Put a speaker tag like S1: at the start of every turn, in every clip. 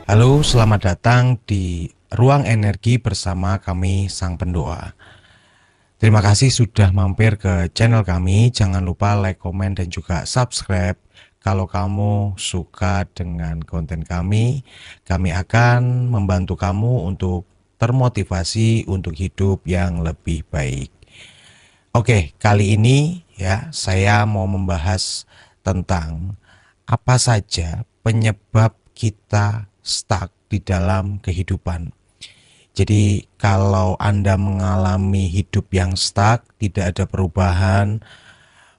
S1: Halo, selamat datang di Ruang Energi bersama kami Sang Pendoa. Terima kasih sudah mampir ke channel kami. Jangan lupa like, komen, dan juga subscribe. Kalau kamu suka dengan konten kami akan membantu kamu untuk termotivasi untuk hidup yang lebih baik. Oke, kali ini ya saya mau membahas tentang apa saja penyebab kita stuck di dalam kehidupan. Jadi kalau Anda mengalami hidup yang stuck, tidak ada perubahan,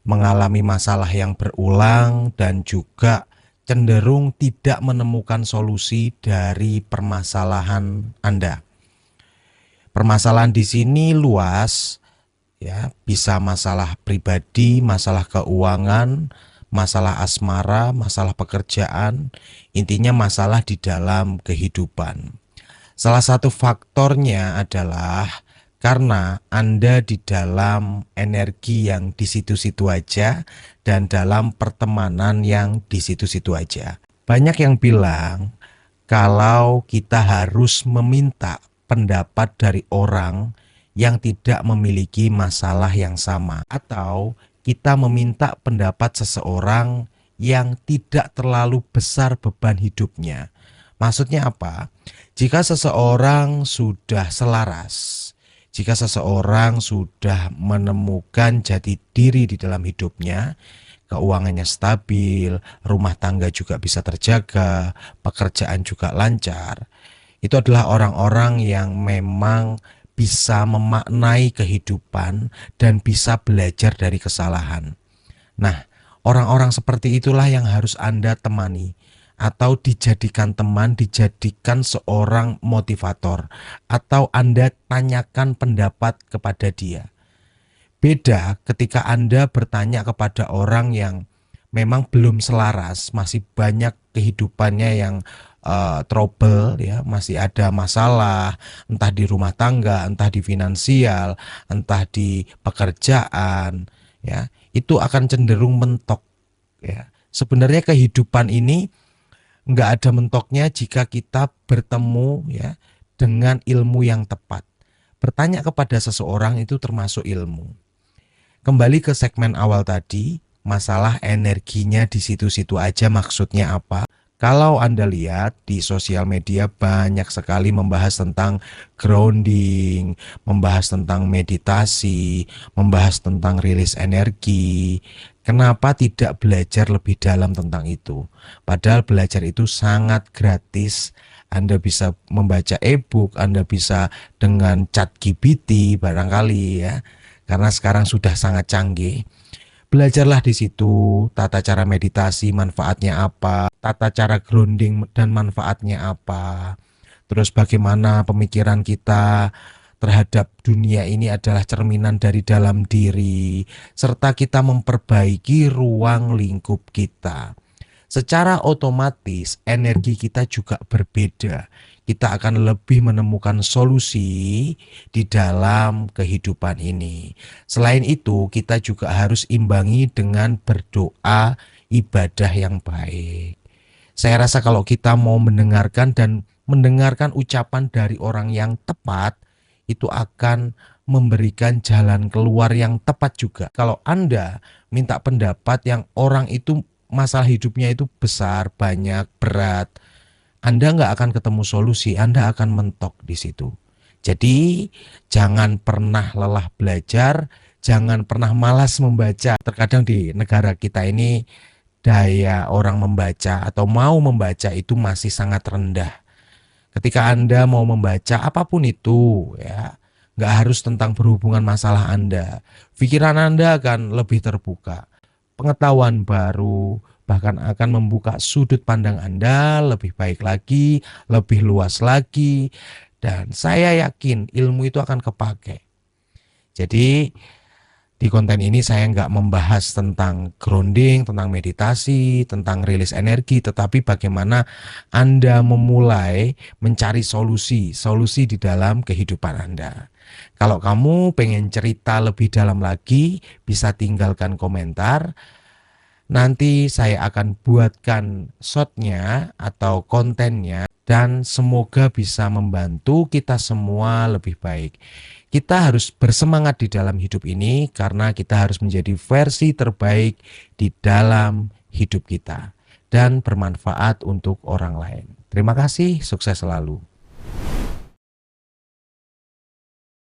S1: mengalami masalah yang berulang, dan juga cenderung tidak menemukan solusi dari permasalahan Anda. Permasalahan di sini luas, ya, bisa masalah pribadi, masalah keuangan, masalah asmara, masalah pekerjaan, intinya masalah di dalam kehidupan. Salah satu faktornya adalah karena Anda di dalam energi yang di situ-situ aja dan dalam pertemanan yang di situ-situ aja. Banyak yang bilang kalau kita harus meminta pendapat dari orang yang tidak memiliki masalah yang sama, atau kita meminta pendapat seseorang yang tidak terlalu besar beban hidupnya. Maksudnya apa? Jika seseorang sudah selaras, jika seseorang sudah menemukan jati diri di dalam hidupnya, keuangannya stabil, rumah tangga juga bisa terjaga, pekerjaan juga lancar, itu adalah orang-orang yang memang bisa memaknai kehidupan dan bisa belajar dari kesalahan. Nah, orang-orang seperti itulah yang harus Anda temani, atau dijadikan teman, dijadikan seorang motivator, atau Anda tanyakan pendapat kepada dia. Beda ketika Anda bertanya kepada orang yang memang belum selaras, masih banyak kehidupannya yang trouble, ya, masih ada masalah, entah di rumah tangga, entah di finansial, entah di pekerjaan, ya, itu akan cenderung mentok, ya. Sebenarnya kehidupan ini nggak ada mentoknya jika kita bertemu, ya, dengan ilmu yang tepat. Bertanya kepada seseorang itu termasuk ilmu. Kembali ke segmen awal tadi, masalah energinya di situ-situ aja maksudnya apa? Kalau Anda lihat di sosial media banyak sekali membahas tentang grounding, membahas tentang meditasi, membahas tentang rilis energi. Kenapa tidak belajar lebih dalam tentang itu? Padahal belajar itu sangat gratis. Anda bisa membaca e-book, Anda bisa dengan ChatGPT barangkali, ya. Karena sekarang sudah sangat canggih. Belajarlah di situ tata cara meditasi, manfaatnya apa, tata cara grounding dan manfaatnya apa. Terus bagaimana pemikiran kita terhadap dunia ini adalah cerminan dari dalam diri, serta kita memperbaiki ruang lingkup kita. Secara otomatis energi kita juga berbeda. Kita akan lebih menemukan solusi di dalam kehidupan ini. Selain itu, kita juga harus imbangi dengan berdoa, ibadah yang baik. Saya rasa kalau kita mau mendengarkan ucapan dari orang yang tepat, itu akan memberikan jalan keluar yang tepat juga. Kalau Anda minta pendapat yang orang itu masalah hidupnya itu besar, banyak, berat, Anda nggak akan ketemu solusi, Anda akan mentok di situ. Jadi jangan pernah lelah belajar, jangan pernah malas membaca. Terkadang di negara kita ini daya orang membaca atau mau membaca itu masih sangat rendah. Ketika Anda mau membaca apapun itu, ya, nggak harus tentang berhubungan masalah Anda. Pikiran Anda akan lebih terbuka. Pengetahuan baru bahkan akan membuka sudut pandang Anda lebih baik lagi, lebih luas lagi, dan saya yakin ilmu itu akan kepake. Jadi di konten ini saya nggak membahas tentang grounding, tentang meditasi, tentang rilis energi, tetapi bagaimana Anda memulai mencari solusi di dalam kehidupan Anda. Kalau kamu pengen cerita lebih dalam lagi, bisa tinggalkan komentar. Nanti saya akan buatkan shotnya atau kontennya dan semoga bisa membantu kita semua lebih baik. Kita harus bersemangat di dalam hidup ini karena kita harus menjadi versi terbaik di dalam hidup kita dan bermanfaat untuk orang lain. Terima kasih, sukses selalu.